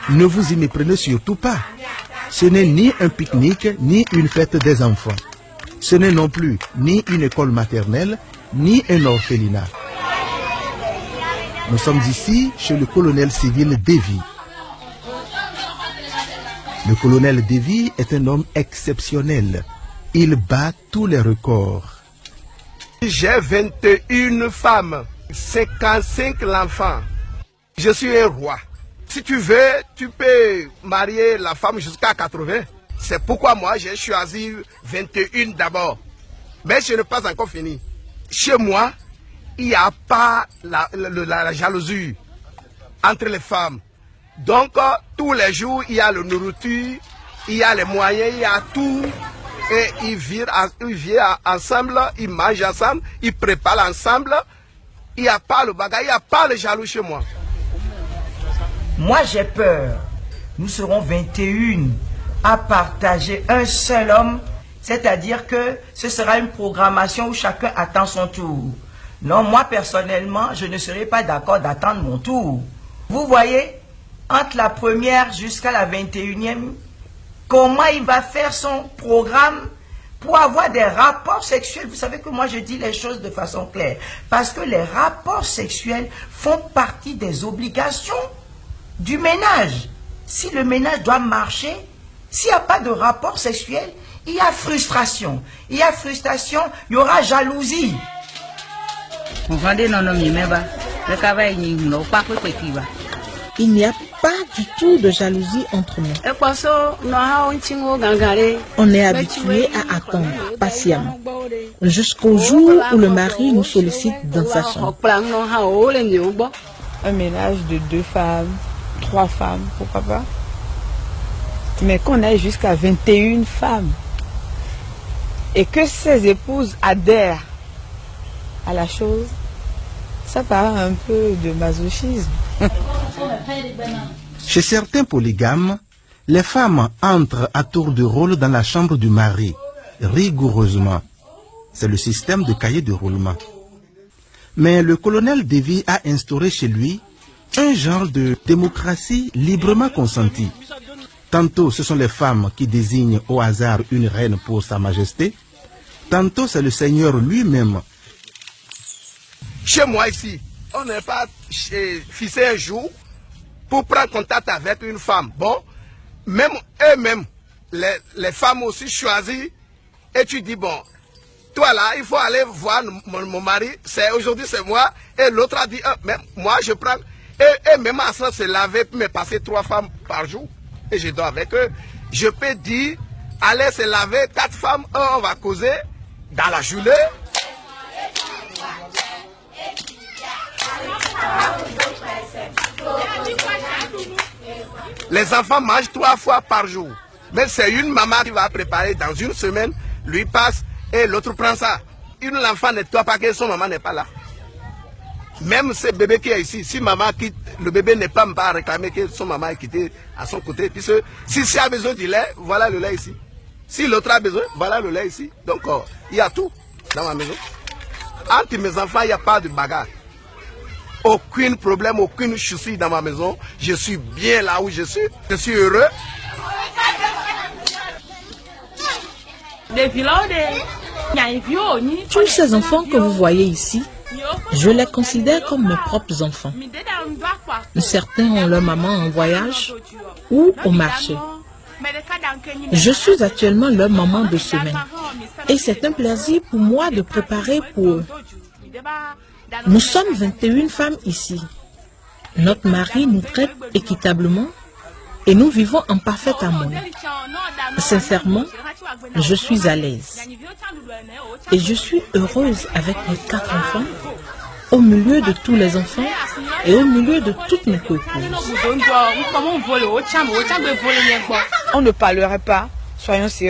Ne vous y méprenez surtout pas. Ce n'est ni un pique-nique, ni une fête des enfants. Ce n'est non plus ni une école maternelle, ni un orphelinat. Nous sommes ici chez le colonel civil Davy. Le colonel Davy est un homme exceptionnel. Il bat tous les records. J'ai 21 femmes, 55 enfants. Je suis un roi. Si tu veux, tu peux marier la femme jusqu'à 80. C'est pourquoi moi j'ai choisi 21 d'abord. Mais je n'ai pas encore fini. Chez moi, il n'y a pas la jalousie entre les femmes. Donc, tous les jours, il y a la nourriture, il y a les moyens, il y a tout. Et ils vivent ensemble, ils mangent ensemble, ils préparent ensemble. Il n'y a pas le bagage, il n'y a pas le jaloux chez moi. Moi, j'ai peur. Nous serons 21 à partager un seul homme. C'est-à-dire que ce sera une programmation où chacun attend son tour. Non, moi, personnellement, je ne serai pas d'accord d'attendre mon tour. Vous voyez, entre la première jusqu'à la 21e, comment il va faire son programme pour avoir des rapports sexuels. Vous savez que moi, je dis les choses de façon claire. Parce que les rapports sexuels font partie des obligations du ménage. Si le ménage doit marcher, s'il n'y a pas de rapport sexuel, il y a frustration. Il y a frustration, il y aura jalousie. Il n'y a pas du tout de jalousie entre nous. On est habitué à attendre patiemment jusqu'au jour où le mari nous sollicite dans sa chambre. Un ménage de 2 femmes, 3 femmes, pourquoi pas. Mais qu'on aille jusqu'à 21 femmes et que ces épouses adhèrent à la chose, ça paraît un peu de masochisme. Chez certains polygames, les femmes entrent à tour de rôle dans la chambre du mari, rigoureusement. C'est le système de cahier de roulement. Mais le colonel Davy a instauré chez lui un genre de démocratie librement consentie. Tantôt ce sont les femmes qui désignent au hasard une reine pour sa majesté, tantôt c'est le Seigneur lui-même. Chez moi ici, on n'est pas fixé un jour pour prendre contact avec une femme. Bon, même eux-mêmes, les femmes aussi choisissent et tu dis, bon, toi là, il faut aller voir mon mari, aujourd'hui c'est moi, et l'autre a dit, même moi je prends, et même à ça se laver pour me passer 3 femmes par jour, et je dors avec eux. Je peux dire, allez se laver 4 femmes, on va causer dans la journée. Les enfants mangent 3 fois par jour. Mais c'est une maman qui va préparer dans une semaine, lui passe et l'autre prend ça. L'enfant ne doit pas que son maman n'est pas là. Même ce bébé qui est ici, si maman quitte, le bébé n'est pas réclamer que son maman est quitté à son côté. Puisque si a besoin du lait, voilà le lait ici. Si l'autre a besoin, voilà le lait ici. Donc il y a tout dans ma maison. Entre mes enfants, il n'y a pas de bagarre. Aucun problème, aucune souci dans ma maison. Je suis bien là où je suis. Je suis heureux. Tous ces enfants que vous voyez ici, je les considère comme mes propres enfants. Certains ont leur maman en voyage ou au marché. Je suis actuellement leur maman de semaine. Et c'est un plaisir pour moi de préparer pour eux. Nous sommes 21 femmes ici. Notre mari nous traite équitablement et nous vivons en parfaite harmonie. Sincèrement, je suis à l'aise. Et je suis heureuse avec mes 4 enfants, au milieu de tous les enfants et au milieu de toutes mes copines. On ne parlerait pas, soyons sérieux.